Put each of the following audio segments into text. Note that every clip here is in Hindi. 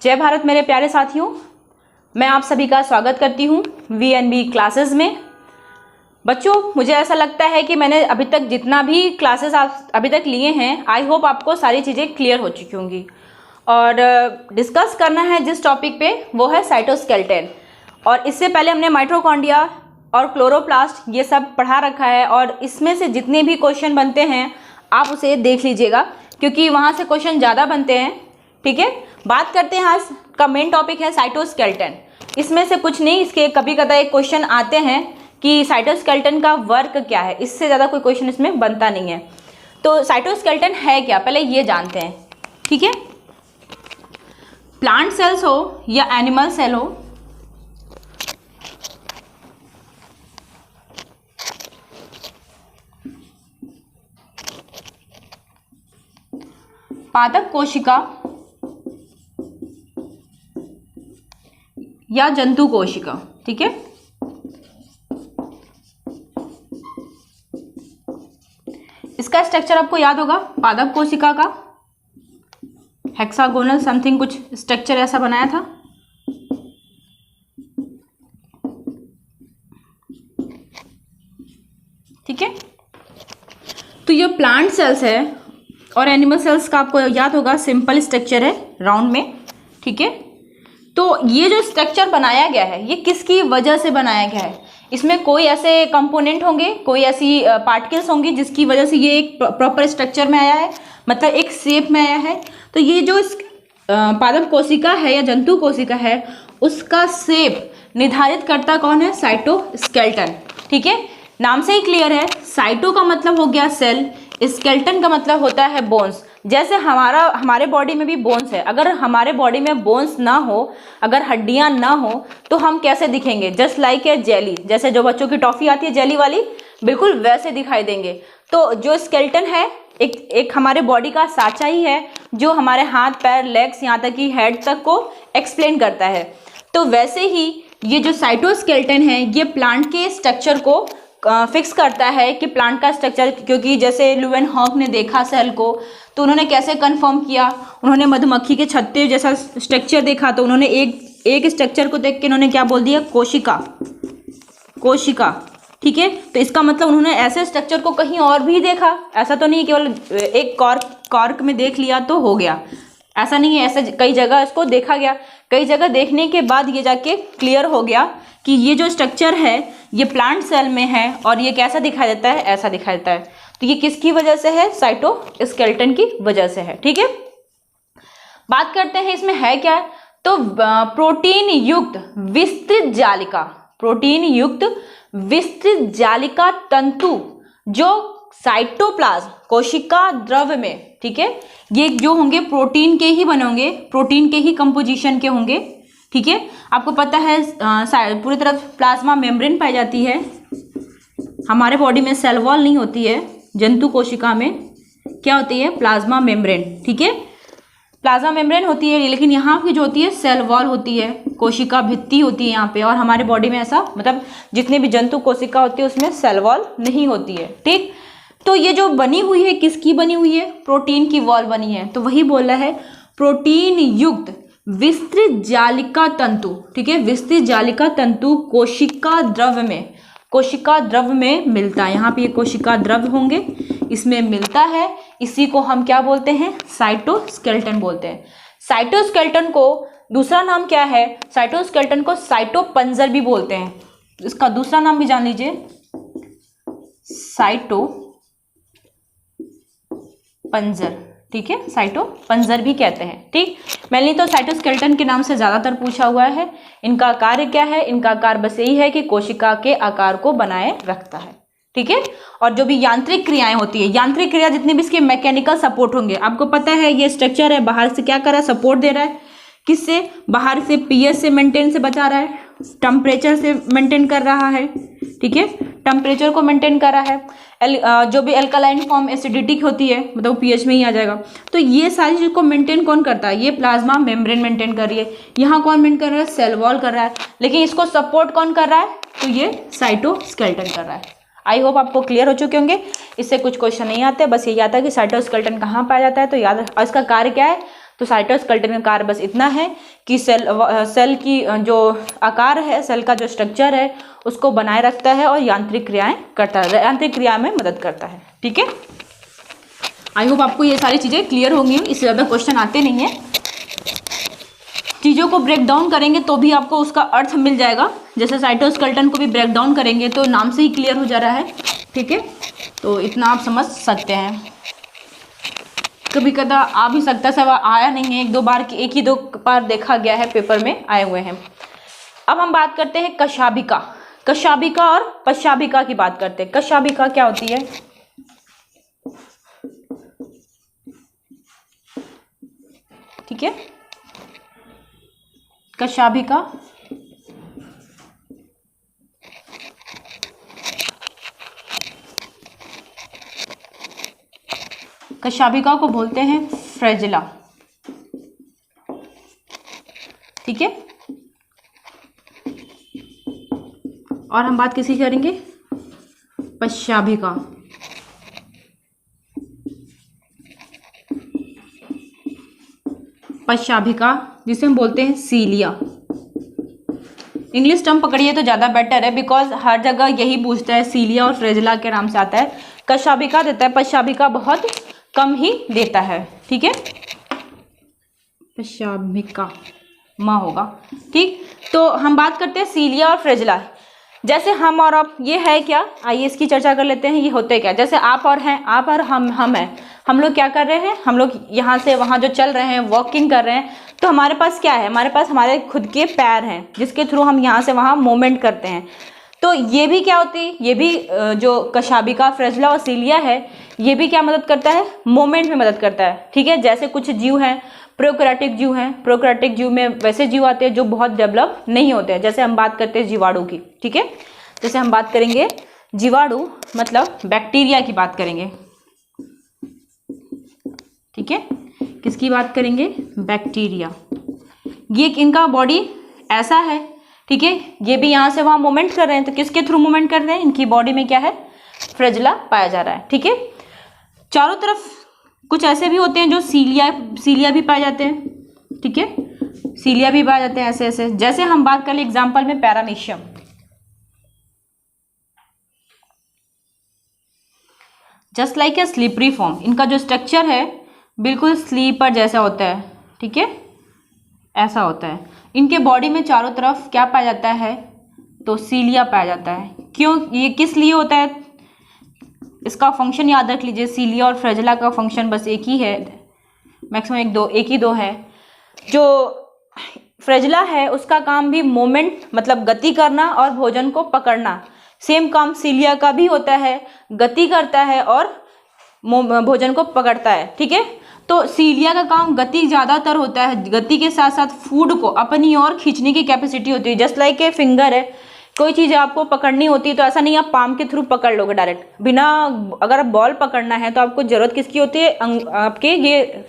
जय भारत मेरे प्यारे साथियों, मैं आप सभी का स्वागत करती हूँ वीएनबी क्लासेस में। बच्चों, मुझे ऐसा लगता है कि मैंने अभी तक जितना भी क्लासेस आप अभी तक लिए हैं, आई होप आपको सारी चीज़ें क्लियर हो चुकी होंगी। और डिस्कस करना है जिस टॉपिक पे, वो है साइटोस्केलेटन। और इससे पहले हमने माइटोकॉन्ड्रिया और क्लोरोप्लास्ट ये सब पढ़ा रखा है, और इसमें से जितने भी क्वेश्चन बनते हैं आप उसे देख लीजिएगा, क्योंकि वहाँ से क्वेश्चन ज़्यादा बनते हैं। ठीक है, बात करते हैं। आज का मेन टॉपिक है साइटोस्केलेटन। इसमें से कुछ नहीं, इसके कभी कदा एक क्वेश्चन आते हैं कि साइटोस्केलेटन का वर्क क्या है, इससे ज़्यादा कोई क्वेश्चन इसमें बनता नहीं है। तो साइटोस्केलेटन है क्या, पहले ये जानते हैं। ठीक है, प्लांट सेल्स हो या एनिमल सेल हो, पादप कोशिका या जंतु कोशिका, ठीक है, इसका स्ट्रक्चर आपको याद होगा। पादप कोशिका का हेक्सागोनल समथिंग कुछ स्ट्रक्चर ऐसा बनाया था। ठीक है, तो ये प्लांट सेल्स है और एनिमल सेल्स का आपको याद होगा सिंपल स्ट्रक्चर है राउंड में। ठीक है, तो ये जो स्ट्रक्चर बनाया गया है ये किसकी वजह से बनाया गया है? इसमें कोई ऐसे कंपोनेंट होंगे, कोई ऐसी पार्टिकल्स होंगी जिसकी वजह से ये एक प्रॉपर स्ट्रक्चर में आया है, मतलब एक शेप में आया है। तो ये जो पादप कोशिका है या जंतु कोशिका है, उसका शेप निर्धारित करता कौन है? साइटोस्केलेटन। ठीक है, नाम से ही क्लियर है। साइटो का मतलब हो गया सेल, स्केलेटन का मतलब होता है बोन्स। जैसे हमारे बॉडी में भी बोन्स है। अगर हमारे बॉडी में बोन्स ना हो, अगर हड्डियां ना हो, तो हम कैसे दिखेंगे? जस्ट लाइक ए जेली, जैसे जो बच्चों की टॉफी आती है जेली वाली, बिल्कुल वैसे दिखाई देंगे। तो जो स्केलेटन है एक हमारे बॉडी का साँचा ही है, जो हमारे हाथ पैर लेग्स यहाँ तक कि हेड तक को एक्सप्लेन करता है। तो वैसे ही ये जो साइटोस्केलेटन है ये प्लांट के स्ट्रक्चर को फिक्स करता है कि प्लांट का स्ट्रक्चर, क्योंकि जैसे ल्यूवेनहॉक ने देखा सेल को, तो उन्होंने कैसे कंफर्म किया? उन्होंने मधुमक्खी के छत्ते जैसा स्ट्रक्चर देखा, तो उन्होंने एक स्ट्रक्चर को देख के उन्होंने क्या बोल दिया? कोशिका। ठीक है, तो इसका मतलब उन्होंने ऐसे स्ट्रक्चर को कहीं और भी देखा। ऐसा तो नहीं केवल एक कॉर्क में देख लिया तो हो गया, ऐसा नहीं है। ऐसे कई जगह इसको देखा गया, कई जगह देखने के बाद ये जाके क्लियर हो गया कि ये जो स्ट्रक्चर है ये प्लांट सेल में है, और ये कैसा दिखाई देता है? ऐसा दिखाई देता है। तो ये किसकी वजह से है? साइटोस्केलेटन की वजह से है। ठीक है, बात करते हैं इसमें है क्या। तो प्रोटीन युक्त विस्तृत जालिका तंतु जो साइटोप्लाज्म कोशिका द्रव्य में, ठीक है, ये जो होंगे प्रोटीन के ही बने होंगे, प्रोटीन के ही कंपोजिशन के होंगे। ठीक है, आपको पता है पूरी तरफ प्लाज्मा मेम्ब्रेन पाई जाती है। हमारे बॉडी में सेल वॉल नहीं होती है, जंतु कोशिका में क्या होती है? Plasma membrane. ठीक है, प्लाज्मा मेम्ब्रेन होती है, लेकिन यहाँ की जो होती है सेल वॉल होती है, कोशिका भित्ति होती है यहाँ पे। और हमारे बॉडी में ऐसा, मतलब जितने भी जंतु कोशिका होती है उसमें सेल वॉल नहीं होती है। ठीक, तो ये जो बनी हुई है किसकी बनी हुई है? प्रोटीन की वॉल बनी है। तो वही बोला है प्रोटीन युक्त विस्तृत जालिका तंतु। ठीक है, विस्तृत जालिका तंतु कोशिका द्रव्य में मिलता है। यहाँ पे ये कोशिका द्रव्य होंगे, इसमें मिलता है। इसी को हम क्या बोलते हैं? साइटोस्केलेटन बोलते हैं। साइटोस्केलेटन को दूसरा नाम क्या है? साइटोस्केलेटन को साइटोपंजर भी बोलते हैं। इसका दूसरा नाम भी जान लीजिए, साइटोपंजर। ठीक है, साइटोपंजर भी कहते हैं। ठीक, मैंने तो साइटोस्केलेटन के नाम से ज्यादातर पूछा हुआ है। इनका कार्य क्या है? इनका आकार बस यही है कि कोशिका के आकार को बनाए रखता है। ठीक है, और जो भी यांत्रिक क्रियाएं होती है, यांत्रिक क्रिया जितने भी इसके मैकेनिकल सपोर्ट होंगे, आपको पता है ये स्ट्रक्चर है, बाहर से क्या कर रहा है? सपोर्ट दे रहा है। किससे? बाहर से पीएच से मेंटेन से बचा रहा है, टेम्परेचर से मेंटेन कर रहा है। ठीक है, टेम्परेचर को मेंटेन कर रहा है। जो भी एल्कालाइन फॉर्म एसिडिटी होती है, मतलब पीएच में ही आ जाएगा। तो ये सारी चीज को मेंटेन कौन करता है? ये प्लाज्मा मेम्ब्रेन मेंटेन कर रही है। यहाँ कौन मेंटेन कर रहा है? सेल वॉल कर रहा है। लेकिन इसको सपोर्ट कौन कर रहा है? तो ये साइटोस्केलेटन कर रहा है। आई होप आपको क्लियर हो चुके होंगे। इससे कुछ क्वेश्चन नहीं आते, बस यही आता है कि साइटोस्केलेटन कहाँ पाया जाता है, तो याद, और इसका कार्य क्या है, तो साइटोस्केलेटन का कार्य बस इतना है कि सेल की जो आकार है, सेल का जो स्ट्रक्चर है उसको बनाए रखता है और यांत्रिक क्रियाएं करता है, यांत्रिक क्रिया में मदद करता है। ठीक है, आई होप आपको ये सारी चीज़ें क्लियर होंगी, इससे ज़्यादा क्वेश्चन आते नहीं हैं। चीज़ों को ब्रेक डाउन करेंगे तो भी आपको उसका अर्थ मिल जाएगा, जैसे साइटोस्केलेटन को भी ब्रेक डाउन करेंगे तो नाम से ही क्लियर हो जा रहा है। ठीक है, तो इतना आप समझ सकते हैं। कभी कदा आ भी सकता है, सवाल आया नहीं है, एक ही दो बार देखा गया है, पेपर में आए हुए हैं। अब हम बात करते हैं कशाभिका। कशाभिका और पश्चाभिका की बात करते हैं। कशाभिका क्या होती है? ठीक है, कशाभिका कशाभिका को बोलते हैं फ्रेजिला। ठीक है, और हम बात किसकी करेंगे? पश्चाभिका। पश्चाभिका जिसे हम बोलते हैं सीलिया। इंग्लिश टर्म पकड़िए तो ज़्यादा बेटर है, बिकॉज हर जगह यही पूछता है, सीलिया और फ्रेजिला के नाम से आता है। कशाभिका देता है, पश्चाभिका बहुत कम ही देता है। ठीक है, पश्चाभिका माँ होगा। ठीक, तो हम बात करते हैं सीलिया और फ्रेजिला। जैसे हम और आप, ये है क्या? आइए इसकी चर्चा कर लेते हैं। ये होते क्या? जैसे आप और हैं, आप और हम हैं। हम लोग क्या कर रहे हैं? हम लोग यहाँ से वहाँ जो चल रहे हैं, वॉकिंग कर रहे हैं, तो हमारे पास क्या है? हमारे पास हमारे खुद के पैर हैं जिसके थ्रू हम यहाँ से वहाँ मूवमेंट करते हैं। तो ये भी क्या होती है? ये भी जो कशाभिका, फ्रेजिला और सीलिया है, ये भी क्या मदद करता है? मूवमेंट में मदद करता है। ठीक है, जैसे कुछ जीव हैं, प्रोकैरियोटिक जीव हैं। प्रोकैरियोटिक जीव में वैसे जीव आते हैं जो बहुत डेवलप नहीं होते हैं, जैसे हम बात करते हैं जीवाणु की। ठीक है, जैसे हम बात करेंगे जीवाणु मतलब बैक्टीरिया की बात करेंगे। ठीक है, किसकी बात करेंगे? बैक्टीरिया। ये इनका बॉडी ऐसा है। ठीक है, ये भी यहाँ से वहाँ मूवमेंट कर रहे हैं, तो किसके थ्रू मूवमेंट कर रहे हैं? इनकी बॉडी में क्या है? फ्रेजिला पाया जा रहा है। ठीक है, चारों तरफ कुछ ऐसे भी होते हैं जो सीलिया भी पाए जाते हैं। ठीक है, सीलिया भी पाए जाते हैं ऐसे ऐसे। जैसे हम बात कर ले एग्जाम्पल में paramecium. Just like a slippery form, इनका जो स्ट्रक्चर है बिल्कुल स्लीपर जैसा होता है। ठीक है, ऐसा होता है। इनके बॉडी में चारों तरफ क्या पाया जाता है? तो सीलिया पाया जाता है। क्यों? ये किस लिए होता है? इसका फंक्शन याद रख लीजिए। सीलिया और फ्रेजिला का फंक्शन बस एक ही है, मैक्सिमम एक ही दो है। जो फ्रेजिला है उसका काम भी मोमेंट मतलब गति करना और भोजन को पकड़ना। सेम काम सीलिया का भी होता है, गति करता है और भोजन को पकड़ता है। ठीक है, तो सीलिया का काम गति ज़्यादातर होता है, गति के साथ साथ फूड को अपनी ओर खींचने की कैपेसिटी होती है। जस्ट लाइक ए फिंगर है, कोई चीज़ आपको पकड़नी होती है तो ऐसा नहीं आप पाम के थ्रू पकड़ लोगे डायरेक्ट, बिना। अगर बॉल पकड़ना है तो आपको ज़रूरत किसकी होती है? आपके ये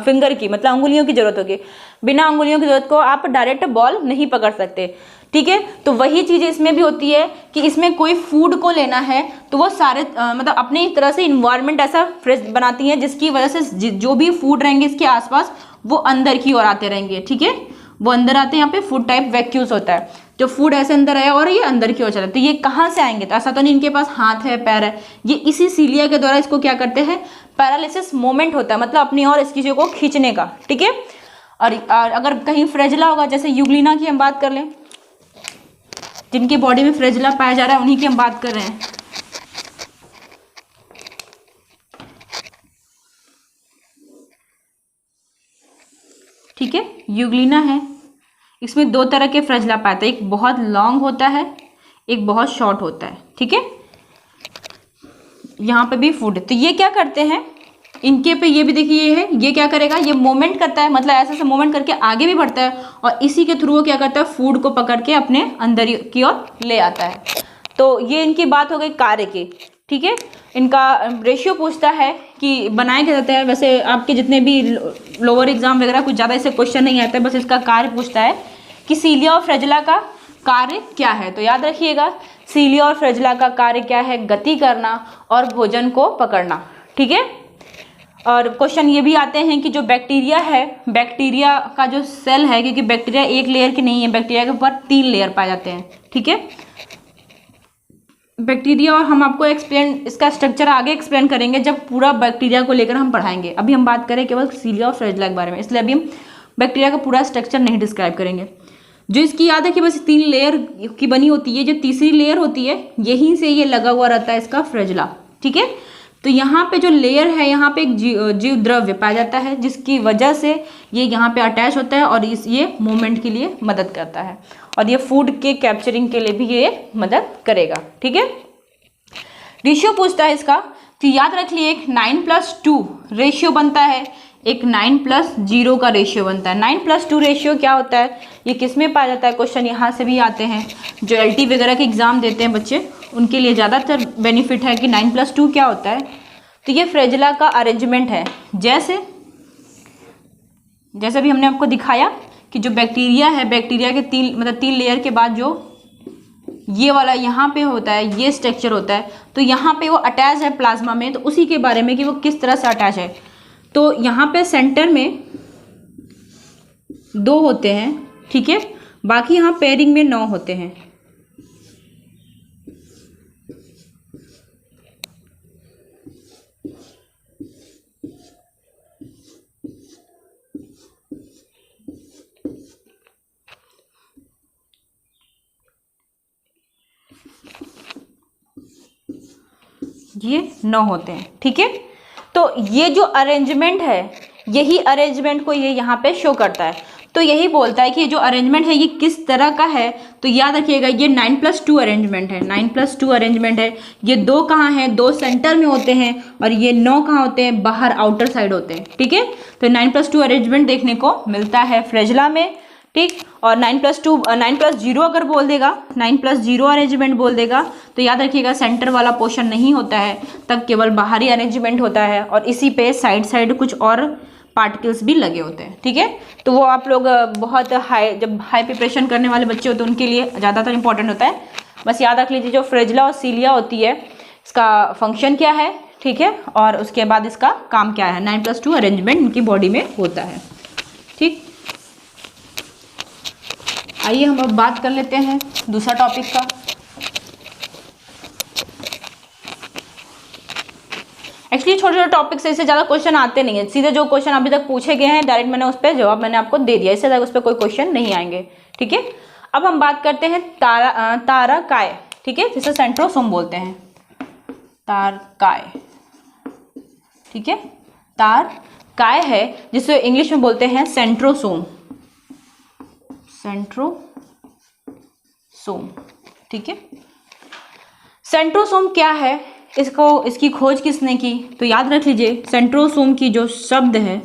फिंगर की, मतलब अंगुलियों की ज़रूरत होगी। बिना अंगुलियों की ज़रूरत को आप डायरेक्ट बॉल नहीं पकड़ सकते। ठीक है, तो वही चीज़ इसमें भी होती है कि इसमें कोई फूड को लेना है तो वो सारे मतलब अपनी तरह से इन्वायरमेंट ऐसा फ्रेश बनाती है जिसकी वजह से जो भी फूड रहेंगे इसके आसपास वो अंदर की ओर आते रहेंगे। ठीक है, वो अंदर आते हैं, यहाँ पे फूड टाइप वैक्यूल्स होता है, जो फूड ऐसे अंदर आया और ये अंदर की ओर चला। तो ये कहाँ से आएंगे? तो ऐसा तो नहीं इनके पास हाथ है, पैर है। ये इसी सीलिया के द्वारा इसको क्या करते हैं? पैरालिसिस मोमेंट होता है, मतलब अपनी ओर इस चीज़ों को खींचने का। ठीक है, और अगर कहीं फ्रेजिला होगा, जैसे यूग्लिना की हम बात कर लें, जिनकी बॉडी में फ्रेजिला पाया जा रहा है उन्हीं की हम बात कर रहे हैं। ठीक है, यूग्लिना है, इसमें दो तरह के फ्रेजिला पाते हैं, एक बहुत लॉन्ग होता है, एक बहुत शॉर्ट होता है। ठीक है, यहाँ पे भी फूड है, तो ये क्या करते हैं? इनके पे ये भी देखिए, ये है, ये क्या करेगा? ये मूवमेंट करता है, मतलब ऐसे ऐसे मूवमेंट करके आगे भी बढ़ता है और इसी के थ्रू वो क्या करता है? फूड को पकड़ के अपने अंदर की ओर ले आता है। तो ये इनकी बात हो गई कार्य की। ठीक है, इनका रेशियो पूछता है कि बनाए क्या जाते हैं। वैसे आपके जितने भी लोअर एग्जाम वगैरह कुछ ज़्यादा ऐसे क्वेश्चन नहीं आता है, बस इसका कार्य पूछता है कि सीलिया और फ्रेजिला का कार्य क्या है। तो याद रखिएगा, सीलिया और फ्रेजिला का कार्य क्या है? गति करना और भोजन को पकड़ना। ठीक है, और क्वेश्चन ये भी आते हैं कि जो बैक्टीरिया है, बैक्टीरिया का जो सेल है, क्योंकि बैक्टीरिया एक लेयर की नहीं है, बैक्टीरिया के ऊपर 3 लेयर पाए जाते हैं, ठीक है। बैक्टीरिया, और हम आपको एक्सप्लेन इसका स्ट्रक्चर आगे एक्सप्लेन करेंगे जब पूरा बैक्टीरिया को लेकर हम पढ़ाएंगे। अभी हम बात करें केवल सीलिया और फ्लैजेला के बारे में, इसलिए अभी हम बैक्टीरिया का पूरा स्ट्रक्चर नहीं डिस्क्राइब करेंगे। जो इसकी याद है कि बस 3 लेयर की बनी होती है, जो तीसरी लेयर होती है यहीं से ये लगा हुआ रहता है इसका फ्लैजेला, ठीक है। तो यहाँ पे जो लेयर है, यहाँ पे एक जीव द्रव्य पाया जाता है, जिसकी वजह से ये यहाँ पे अटैच होता है और ये मूवमेंट के लिए मदद करता है, और ये फूड के कैप्चरिंग के लिए भी ये मदद करेगा, ठीक है। रेशियो पूछता है इसका, तो याद रख लिए एक 9+2 रेशियो बनता है, एक 9+0 का रेशियो बनता है। 9+2 रेशियो क्या होता है, ये किस में पाया जाता है, क्वेश्चन यहाँ से भी आते हैं। जो LT वगैरह के एग्जाम देते हैं बच्चे, उनके लिए ज़्यादातर बेनिफिट है कि 9+2 क्या होता है। तो ये फ्लैजेला का अरेंजमेंट है, जैसे भी हमने आपको दिखाया कि जो बैक्टीरिया है, बैक्टीरिया के 3 लेयर के बाद जो ये वाला यहाँ पे होता है, ये स्ट्रक्चर होता है, तो यहाँ पे वो अटैच है प्लाज्मा में, तो उसी के बारे में कि वो किस तरह से अटैच है। तो यहाँ पे सेंटर में 2 होते हैं, ठीक है, बाकी यहाँ पेयरिंग में 9 होते हैं। ये 9 होते हैं, ठीक है। तो ये जो अरेंजमेंट है, यही अरेंजमेंट को ये यहाँ पे शो करता है। तो यही बोलता है कि जो अरेंजमेंट है ये किस तरह का है। तो याद रखिएगा ये 9+2 अरेंजमेंट है, 9+2 अरेंजमेंट है। ये 2 कहाँ हैं, 2 सेंटर में होते हैं, और ये 9 कहाँ होते हैं, बाहर आउटर साइड होते हैं, ठीक है। तो 9+2 अरेंजमेंट देखने को मिलता है फ्लैजेला में, ठीक। और 9+0 अगर बोल देगा, 9+0 अरेंजमेंट बोल देगा, तो याद रखिएगा सेंटर वाला पोर्शन नहीं होता है, तब केवल बाहरी अरेंजमेंट होता है, और इसी पे साइड कुछ और पार्टिकल्स भी लगे होते हैं, ठीक है। तो वो आप लोग बहुत जब हाई प्रिपरेशन करने वाले बच्चे होते हैं उनके लिए ज़्यादातर इंपॉर्टेंट होता है। बस याद रख लीजिए जो फ्लैजेला और सीलिया होती है, इसका फंक्शन क्या है, ठीक है, और उसके बाद इसका काम क्या है। 9+2 अरेंजमेंट इनकी बॉडी में होता है, ठीक। आइए हम अब बात कर लेते हैं दूसरा टॉपिक का। एक्चुअली छोटे छोटे टॉपिक से इससे ज़्यादा क्वेश्चन आते नहीं है, सीधे जो क्वेश्चन अभी तक पूछे गए हैं डायरेक्ट मैंने उस पर जवाब मैंने आपको दे दिया, इससे ज़्यादा उस पर कोई क्वेश्चन नहीं आएंगे, ठीक है। अब हम बात करते हैं तारकाय, ठीक है, जिसे सेंट्रोसोम बोलते हैं, तारकाय, ठीक है। तारकाय है जिसे इंग्लिश में बोलते हैं सेंट्रोसोम, सेंट्रोसोम, ठीक है। सेंट्रोसोम क्या है, इसकी खोज किसने की, तो याद रख लीजिए सेंट्रोसोम की जो शब्द है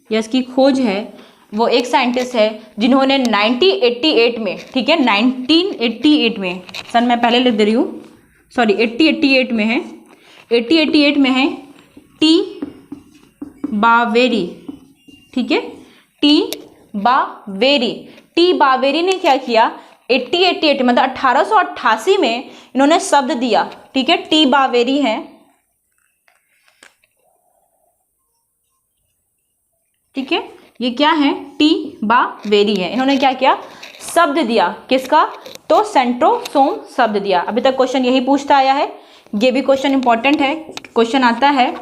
या इसकी खोज है वो एक साइंटिस्ट है जिन्होंने 1988 में, ठीक है, 1988 में, सन मैं पहले लिख दे रही हूँ, सॉरी 88 में है, 88 में है, टी बावेरी, ठीक है, टी बावेरी ने क्या किया, 88 मतलब 1888 में इन्होंने शब्द दिया, ठीक है। टी बावेरी है, ठीक है, ये क्या है, टी बावेरी है। इन्होंने क्या किया, शब्द दिया, किसका, तो सेंट्रोसोम शब्द दिया। अभी तक क्वेश्चन यही पूछता आया है, ये भी क्वेश्चन इंपॉर्टेंट है, क्वेश्चन आता है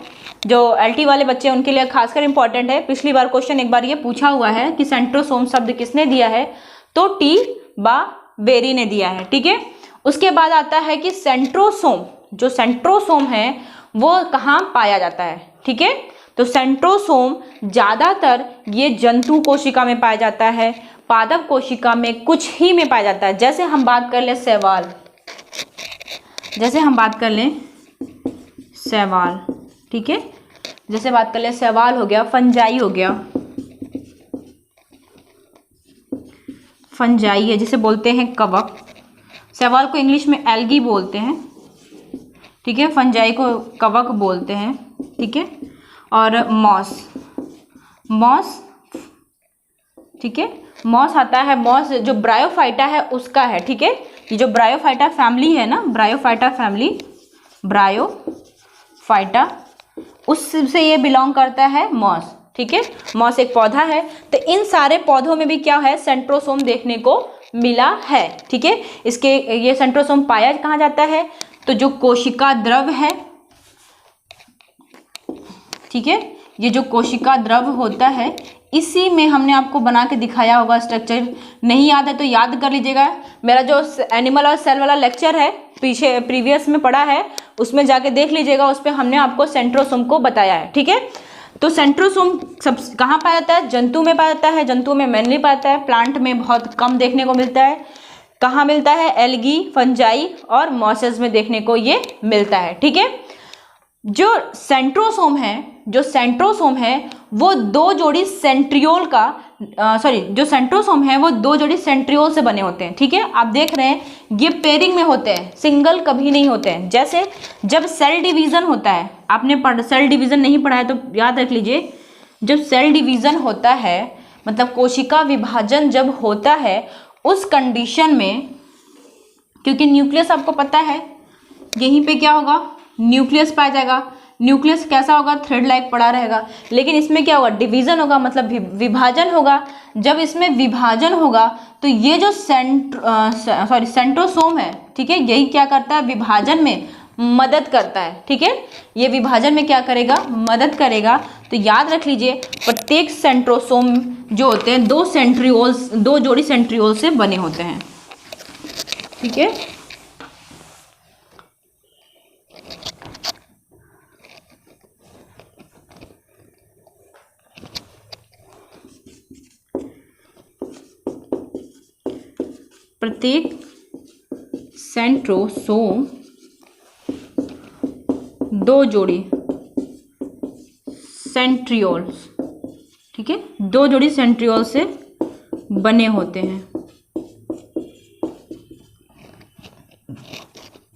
जो LT वाले बच्चे उनके लिए खासकर इंपॉर्टेंट है। पिछली बार क्वेश्चन एक बार ये पूछा हुआ है कि सेंट्रोसोम शब्द किसने दिया है, तो टी बावेरी ने दिया है, ठीक है। उसके बाद आता है कि सेंट्रोसोम, जो सेंट्रोसोम है वो कहाँ पाया जाता है, ठीक है। तो सेंट्रोसोम ज़्यादातर ये जंतु कोशिका में पाया जाता है, पादप कोशिका में कुछ ही में पाया जाता है। जैसे हम बात कर लें शैवाल, शैवाल, ठीक है, जैसे बात कर ले शैवाल हो गया, फंजाई हो गया, फंजाई है जिसे बोलते हैं कवक, शैवाल को इंग्लिश में एल्गी बोलते हैं, ठीक है, फंजाई को कवक बोलते हैं, ठीक है। और मॉस, ठीक है, मॉस आता है, मॉस जो ब्रायोफाइटा है उसका है, ठीक है। ये जो ब्रायोफाइटा फैमिली है ना, ब्रायोफाइटा फैमिली, ब्रायोफाइटा उससे ये बिलोंग करता है मॉस, ठीक है। मॉस एक पौधा है, तो इन सारे पौधों में भी क्या है, सेंट्रोसोम देखने को मिला है, ठीक है। इसके ये सेंट्रोसोम पाया कहाँ जाता है, तो जो कोशिका द्रव है, ठीक है, ये जो कोशिका द्रव होता है इसी में हमने आपको बना के दिखाया होगा स्ट्रक्चर। नहीं याद है तो याद कर लीजिएगा, मेरा जो एनिमल और सेल वाला लेक्चर है पीछे प्रीवियस में पढ़ा है, उसमें जाके देख लीजिएगा, उस पर हमने आपको सेंट्रोसोम को बताया है, ठीक है। तो सेंट्रोसोम सब कहाँ पाया जाता है, जंतु में पाया जाता है, जंतु में मेनली पाया जाता है, प्लांट में बहुत कम देखने को मिलता है। कहाँ मिलता है, एल्गी, फंजाई और मॉसेस में देखने को ये मिलता है, ठीक है। जो सेंट्रोसोम है वो दो जोड़ी सेंट्रियोल का जो सेंट्रोसोम है वो दो जोड़ी सेंट्रियोल से बने होते हैं, ठीक है। आप देख रहे हैं ये पेयरिंग में होते हैं, सिंगल कभी नहीं होते हैं। जैसे जब सेल डिवीजन होता है, आपने सेल डिवीजन नहीं पढ़ा है तो याद रख लीजिए, जब सेल डिवीजन होता है मतलब कोशिका विभाजन जब होता है उस कंडीशन में, क्योंकि न्यूक्लियस आपको पता है यहीं पे क्या होगा, न्यूक्लियस पाया जाएगा। न्यूक्लियस कैसा होगा, थ्रेड लाइक पड़ा रहेगा, लेकिन इसमें क्या होगा, डिवीजन होगा, मतलब विभाजन होगा। जब इसमें विभाजन होगा तो ये जो सेंट्रोसोम है, ठीक है, यही क्या करता है, विभाजन में मदद करता है, ठीक है। ये विभाजन में क्या करेगा, मदद करेगा। तो याद रख लीजिए प्रत्येक सेंट्रोसोम जो होते हैं दो जोड़ी सेंट्रियोल से बने होते हैं, ठीक है। प्रत्येक सेंट्रोसोम दो जोड़ी सेंट्रियोल्स, ठीक है, दो जोड़ी सेंट्रियोल से बने होते हैं।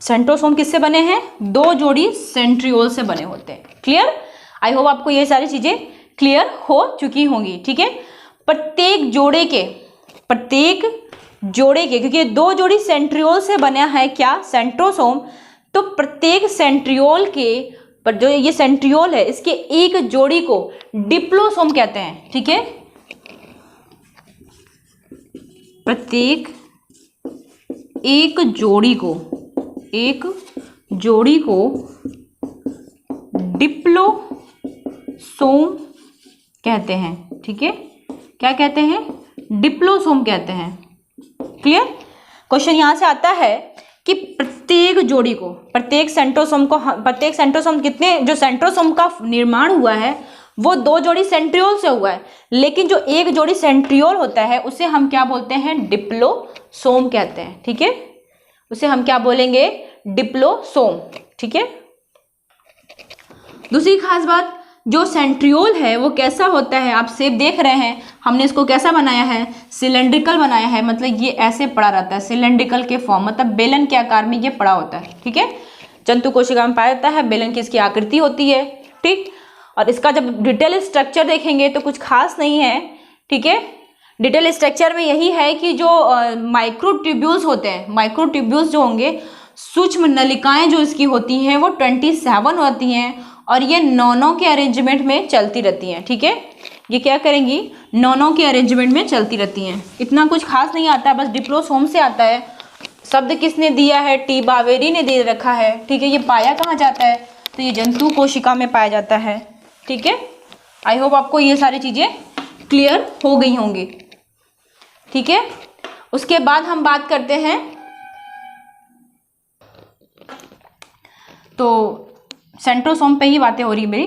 सेंट्रोसोम किससे बने हैं, दो जोड़ी सेंट्रियोल से बने होते हैं। क्लियर, आई होप आपको ये सारी चीजें क्लियर हो चुकी होंगी, ठीक है। प्रत्येक जोड़े के क्योंकि दो जोड़ी सेंट्रियोल से बना है क्या, सेंट्रोसोम, तो प्रत्येक सेंट्रियोल के पर जो ये सेंट्रियोल है इसके एक जोड़ी को डिप्लोसोम कहते हैं, ठीक है। प्रत्येक एक जोड़ी को डिप्लोसोम कहते हैं, ठीक है। क्या कहते हैं, डिप्लोसोम कहते हैं। क्लियर, क्वेश्चन यहां से आता है कि प्रत्येक जोड़ी को, प्रत्येक सेंट्रोसोम कितने, जो सेंट्रोसोम का निर्माण हुआ है वो दो जोड़ी सेंट्रियोल से हुआ है, लेकिन जो एक जोड़ी सेंट्रियोल होता है उसे हम क्या बोलते हैं, डिप्लोसोम कहते हैं, ठीक है। उसे हम क्या बोलेंगे, डिप्लोसोम, ठीक है। दूसरी खास बात, जो सेंट्रियोल है वो कैसा होता है, आप सेप देख रहे हैं, हमने इसको कैसा बनाया है, सिलेंड्रिकल बनाया है, मतलब ये ऐसे पड़ा रहता है, सिलेंड्रिकल के फॉर्म, मतलब बेलन के आकार में ये पड़ा होता है, ठीक है। जंतु कोशिका में पाया जाता है, बेलन की इसकी आकृति होती है, ठीक। और इसका जब डिटेल स्ट्रक्चर देखेंगे तो कुछ खास नहीं है, ठीक है। डिटेल स्ट्रक्चर में यही है कि जो माइक्रोट्यूब्यूल्स होते हैं, माइक्रोट्यूब्यूल्स जो होंगे, सूक्ष्म नलिकाएं जो इसकी होती हैं वो 27 होती हैं और ये 9 के अरेंजमेंट में चलती रहती हैं, ठीक है। ये क्या करेंगी, 9 के अरेंजमेंट में चलती रहती हैं। इतना कुछ खास नहीं आता, बस डिप्लोसोम से आता है। शब्द किसने दिया है, टी बावेरी ने दे रखा है, ठीक है। ये पाया कहाँ जाता है, तो ये जंतु कोशिका में पाया जाता है, ठीक है। आई होप आपको ये सारी चीजें क्लियर हो गई होंगी, ठीक है। उसके बाद हम बात करते हैं, तो सेंट्रोसोम पे ही बातें हो रही मेरी,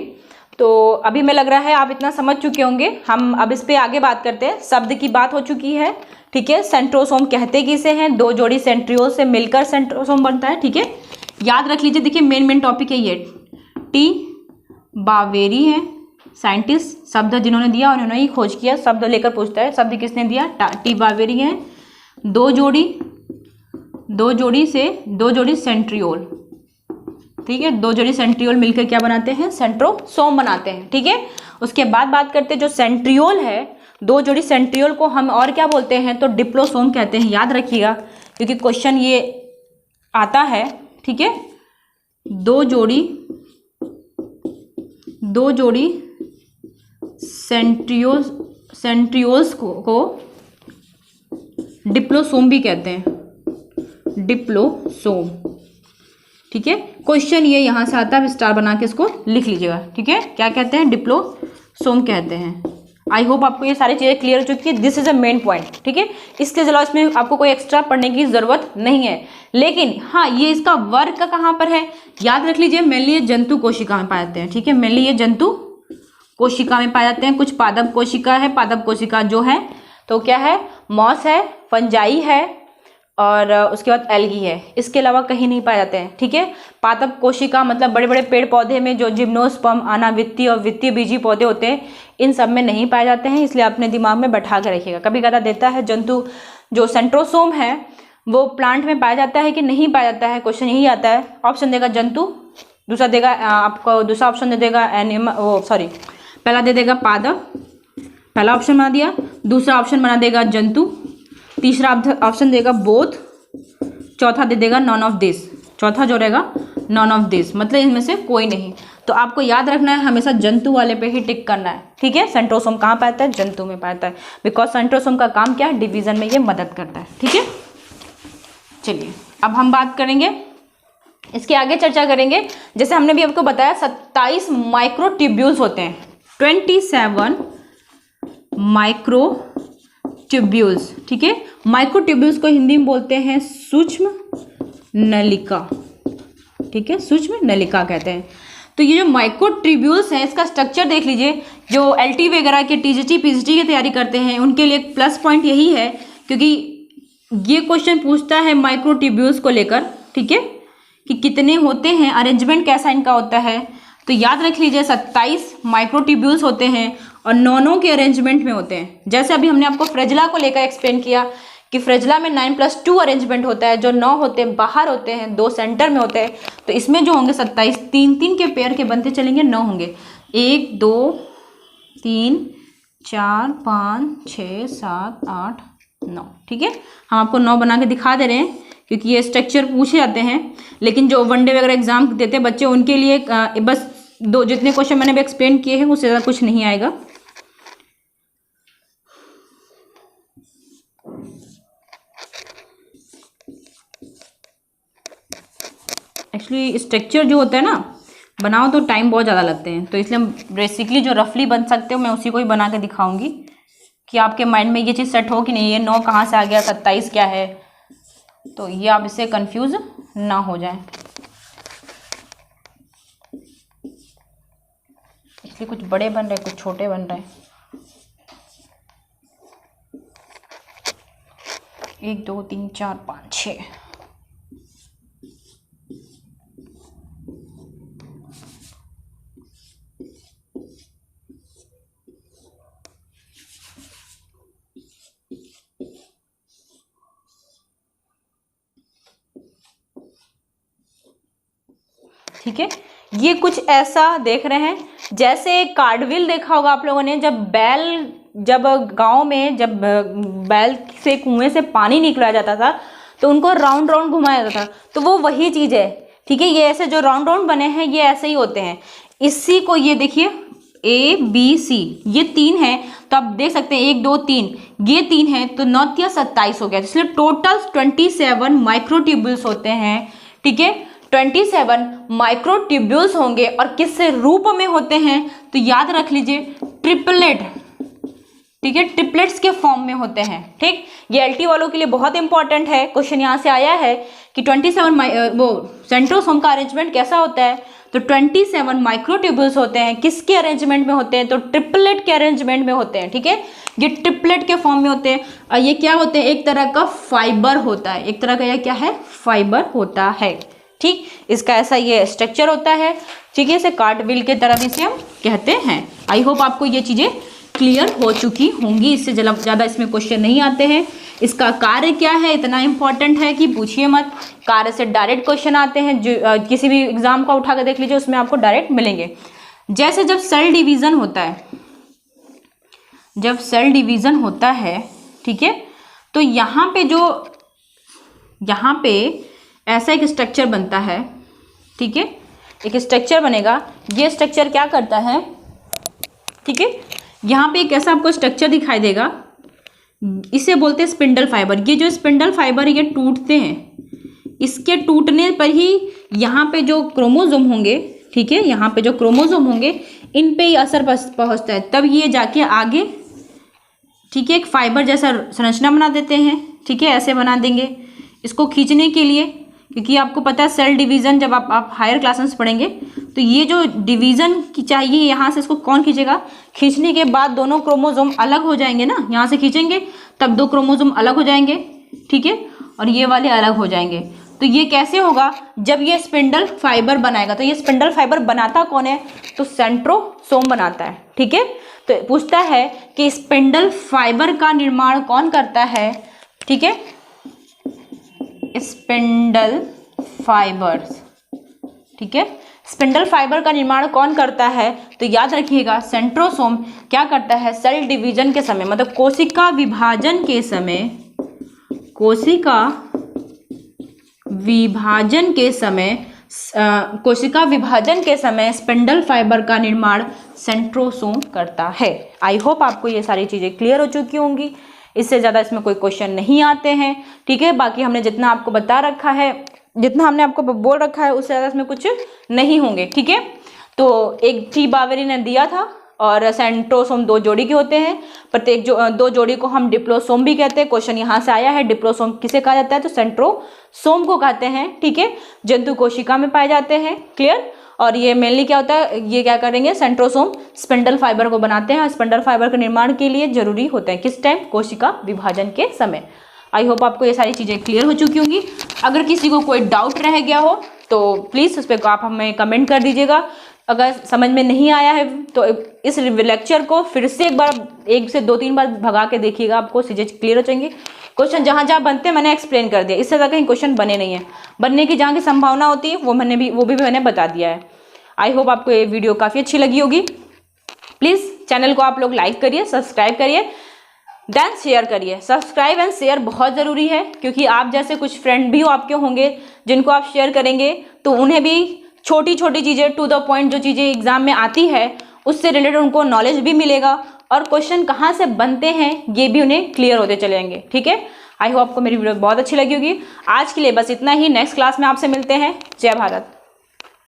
तो अभी मैं लग रहा है आप इतना समझ चुके होंगे। हम अब इस पे आगे बात करते हैं। शब्द की बात हो चुकी है, ठीक है। सेंट्रोसोम कहते किसे हैं, दो जोड़ी सेंट्रियोल से मिलकर सेंट्रोसोम बनता है, ठीक है। याद रख लीजिए, देखिए मेन टॉपिक है ये। टी बावेरी है साइंटिस्ट, शब्द जिन्होंने दिया उन्होंने ही खोज किया, शब्द लेकर पूछता है शब्द किसने दिया, टी बावेरी है। दो जोड़ी सेंट्रियोल, ठीक है। दो जोड़ी सेंट्रियोल मिलकर क्या बनाते हैं, सेंट्रोसोम बनाते हैं, ठीक है। उसके बाद बात करते हैं, जो सेंट्रियोल है, दो जोड़ी सेंट्रियोल को हम और क्या बोलते हैं, तो डिप्लोसोम कहते हैं। याद रखिएगा क्योंकि क्वेश्चन ये आता है, ठीक है। दो जोड़ी 2 जोड़ी सेंट्रियोल्स को डिप्लोसोम भी कहते हैं, डिप्लोसोम। ठीक है, क्वेश्चन ये यहाँ से आता है, स्टार बना के इसको लिख लीजिएगा। ठीक है, क्या कहते हैं? डिप्लोसोम कहते हैं। आई होप आपको ये सारी चीज़ें क्लियर हो चुकी है। This is a main point. ठीक है, इसके अलावा इसमें आपको कोई एक्स्ट्रा पढ़ने की ज़रूरत नहीं है। लेकिन हाँ, ये इसका वर्क का कहाँ पर है याद रख लीजिए। मेनली ये जंतु कोशिका में पाए जाते हैं। ठीक है, मेनली ये जंतु कोशिका में पाए जाते हैं। कुछ पादप कोशिका है, पादप कोशिका जो है तो क्या है? मॉस है, फंजाई है और उसके बाद एल्गी है। इसके अलावा कहीं नहीं पाए जाते हैं। ठीक है, पादप कोशिका मतलब बड़े बड़े पेड़ पौधे में जो जिम्नोस्पर्म, अनावृत्तीय और वित्तीय बीजी पौधे होते हैं, इन सब में नहीं पाए जाते हैं। इसलिए अपने दिमाग में बैठा कर रखिएगा। कभी कदा देता है जंतु जो सेंट्रोसोम है वो प्लांट में पाया जाता है कि नहीं पाया जाता है, क्वेश्चन यही आता है। ऑप्शन देगा जंतु, दूसरा देगा आपको, दूसरा ऑप्शन दे देगा पहला दे देगा पादप, पहला ऑप्शन बना दिया। दूसरा ऑप्शन बना देगा जंतु, तीसरा ऑप्शन देगा बोथ, चौथा दे देगा नॉन ऑफ दिस। चौथा जो रहेगा नॉन ऑफ दिस, मतलब इनमें से कोई नहीं। तो आपको याद रखना है, हमेशा जंतु वाले पे ही टिक करना है। ठीक है, सेंट्रोसोम कहाँ पाता है? जंतु में पाता है, बिकॉज सेंट्रोसोम का काम क्या है? डिवीजन में ये मदद करता है। ठीक है, चलिए अब हम बात करेंगे, इसके आगे चर्चा करेंगे। जैसे हमने भी आपको बताया 27 माइक्रोट्यूब्यूल्स होते हैं, 27 माइक्रोट्यूब्यूल्स। ठीक है, माइक्रोट्यूब्यूल्स को हिंदी में बोलते हैं सूक्ष्म नलिका। ठीक है, सूक्ष्म नलिका कहते हैं। तो ये जो माइक्रोट्यूब्यूल्स हैं, इसका स्ट्रक्चर देख लीजिए। जो एलटी वगैरह के टीजीटी पीजीटी की तैयारी करते हैं उनके लिए एक प्लस पॉइंट यही है, क्योंकि ये क्वेश्चन पूछता है माइक्रोट्यूब्यूल्स को लेकर। ठीक है, कि कितने होते हैं, अरेंजमेंट कैसा इनका होता है। तो याद रख लीजिए 27 माइक्रोट्यूब्यूल्स होते हैं और 9 के अरेंजमेंट में होते हैं। जैसे अभी हमने आपको फ्रेजला को लेकर एक्सप्लेन किया कि फ्रेजला में 9+2 अरेंजमेंट होता है, जो 9 होते हैं बाहर होते हैं, 2 सेंटर में होते हैं। तो इसमें जो होंगे 27, 3-3 के पेयर के बनते चलेंगे, 9 होंगे। 1 2 3 4 5 6 7 8 9। ठीक है, हम आपको 9 बना के दिखा दे रहे हैं क्योंकि ये स्ट्रक्चर पूछे जाते हैं। लेकिन जो वनडे वगैरह एग्जाम देते हैं बच्चे, उनके लिए बस जितने क्वेश्चन मैंने भी एक्सप्लेन किए हैं उससे ज़्यादा कुछ नहीं आएगा। एक्चुअली स्ट्रक्चर जो होता है ना, बनाओ तो टाइम बहुत ज़्यादा लगते हैं। तो इसलिए हम बेसिकली जो रफली बन सकते हो मैं उसी को ही बना के दिखाऊंगी कि आपके माइंड में ये चीज़ सेट हो कि नहीं, ये 9 कहाँ से आ गया, 27 क्या है, तो ये आप इससे कंफ्यूज ना हो जाए। इसलिए कुछ बड़े बन रहे, कुछ छोटे बन रहे। 1 2 3 4 5 6। ठीक है, ये कुछ ऐसा देख रहे हैं जैसे कार्डविल देखा होगा आप लोगों ने। जब गांव में जब बैल से कुएं से पानी निकला जाता था तो उनको राउंड राउंड घुमाया जाता था, तो वो वही चीज़ है। ठीक है, ये ऐसे जो राउंड राउंड बने हैं ये ऐसे ही होते हैं। इसी को ये देखिए ABC, ये 3 है, तो आप देख सकते हैं 1 2 3, ये 3 है, तो 9 या 27 हो गया। इसलिए टोटल 27 माइक्रोट्यूब्यूल्स होते हैं। ठीक है, 27 माइक्रोट्यूब्यूल्स होंगे और किस रूप में होते हैं तो याद रख लीजिए ट्रिपलेट। ठीक है, ट्रिपलेट्स के फॉर्म में होते हैं। ठीक, ये एलटी वालों के लिए बहुत इंपॉर्टेंट है। क्वेश्चन यहाँ से आया है कि 27 वो सेंट्रोसोम का अरेंजमेंट कैसा होता है, तो 27 माइक्रोट्यूब्यूल्स होते हैं। किसके अरेंजमेंट में होते हैं, तो ट्रिपलेट के अरेंजमेंट में होते हैं। ठीक है, ये ट्रिपलेट के फॉर्म में होते हैं और ये क्या होते हैं, एक तरह का फाइबर होता है। एक तरह का यह क्या है, फाइबर होता है। ठीक, इसका ऐसा ये स्ट्रक्चर होता है। ठीक है, इसे कार्डविल के तरह इसे हम कहते हैं। आई होप आपको ये चीज़ें क्लियर हो चुकी होंगी। इससे ज़्यादा इसमें क्वेश्चन नहीं आते हैं। इसका कार्य क्या है इतना इंपॉर्टेंट है कि पूछिए मत। कार्य से डायरेक्ट क्वेश्चन आते हैं, जो किसी भी एग्जाम का उठा कर देख लीजिए, उसमें आपको डायरेक्ट मिलेंगे। जैसे जब सेल डिवीज़न होता है, जब सेल डिवीज़न होता है, ठीक है, तो यहाँ पे ऐसा एक स्ट्रक्चर बनता है। ठीक है, एक स्ट्रक्चर बनेगा। ये स्ट्रक्चर क्या करता है, ठीक है, यहाँ पे एक ऐसा आपको स्ट्रक्चर दिखाई देगा, इसे बोलते हैं स्पिंडल फाइबर। ये जो स्पिंडल फाइबर ये टूटते हैं, इसके टूटने पर ही यहाँ पे जो क्रोमोसोम होंगे, ठीक है, यहाँ पे जो क्रोमोसोम होंगे इन पे ही असर पहुँचता है, तब ये जाके आगे, ठीक है, एक फाइबर जैसा संरचना बना देते हैं, ठीक है, ऐसे बना देंगे इसको खींचने के लिए, क्योंकि आपको पता है सेल डिवीज़न जब आप हायर क्लासेस पढ़ेंगे तो ये जो डिवीज़न की चाहिए यहाँ से इसको कौन खींचेगा, खींचने के बाद दोनों क्रोमोसोम अलग हो जाएंगे ना, यहाँ से खींचेंगे तब दो क्रोमोसोम अलग हो जाएंगे, ठीक है, और ये वाले अलग हो जाएंगे। तो ये कैसे होगा, जब ये स्पिंडल फाइबर बनाएगा। तो ये स्पिंडल फाइबर बनाता कौन है, तो सेंट्रोसोम बनाता है, ठीक है। तो पूछता है कि स्पिंडल फाइबर का निर्माण कौन करता है, ठीक है, स्पिंडल फाइबर्स, ठीक है, स्पिंडल फाइबर का निर्माण कौन करता है, तो याद रखिएगा सेंट्रोसोम क्या करता है, सेल डिवीजन के समय, मतलब कोशिका विभाजन के समय, कोशिका विभाजन के समय स्पिंडल फाइबर का निर्माण सेंट्रोसोम करता है। आई होप आपको ये सारी चीज़ें क्लियर हो चुकी होंगी, इससे ज़्यादा इसमें कोई क्वेश्चन नहीं आते हैं, ठीक है। बाकी हमने जितना आपको बता रखा है, जितना हमने आपको बोल रखा है, उससे ज़्यादा इसमें कुछ नहीं होंगे, ठीक है। तो एक टी बावेरी ने दिया था, और सेंट्रोसोम 2 जोड़ी के होते हैं, प्रत्येक 2 जोड़ी को हम डिप्लोसोम भी कहते हैं। क्वेश्चन यहाँ से आया है, डिप्लोसोम किसे कहा जाता है, तो सेंट्रोसोम को कहते हैं, ठीक है, जंतु कोशिका में पाए जाते हैं, क्लियर। और ये मेनली क्या होता है, ये क्या करेंगे, सेंट्रोसोम स्पिंडल फाइबर को बनाते हैं, और स्पिंडल फाइबर के निर्माण के लिए जरूरी होते हैं किस टाइम, कोशिका विभाजन के समय। आई होप आपको ये सारी चीज़ें क्लियर हो चुकी होंगी। अगर किसी को कोई डाउट रह गया हो तो प्लीज़ उस पर आप हमें कमेंट कर दीजिएगा। अगर समझ में नहीं आया है तो इस लेक्चर को फिर से एक बार 1 से 2-3 बार भगा के देखिएगा, आपको चीज़ें क्लियर हो जाएंगी। क्वेश्चन जहाँ जहाँ बनते हैं मैंने एक्सप्लेन कर दिया, इससे ज़्यादा कहीं क्वेश्चन बने नहीं है, बनने की जहाँ की संभावना होती है वो भी मैंने बता दिया है। आई होप आपको ये वीडियो काफ़ी अच्छी लगी होगी। प्लीज़ चैनल को आप लोग लाइक करिए, सब्सक्राइब करिए, देन शेयर करिए। सब्सक्राइब एंड शेयर बहुत ज़रूरी है, क्योंकि आप जैसे कुछ फ्रेंड भी आपके होंगे जिनको आप शेयर करेंगे तो उन्हें भी छोटी छोटी चीज़ें, टू द पॉइंट जो चीज़ें एग्जाम में आती है उससे रिलेटेड उनको नॉलेज भी मिलेगा, और क्वेश्चन कहाँ से बनते हैं ये भी उन्हें क्लियर होते चले जाएंगे, ठीक है। आई होप आपको मेरी वीडियो बहुत अच्छी लगी होगी। आज के लिए बस इतना ही, नेक्स्ट क्लास में आपसे मिलते हैं। जय भारत।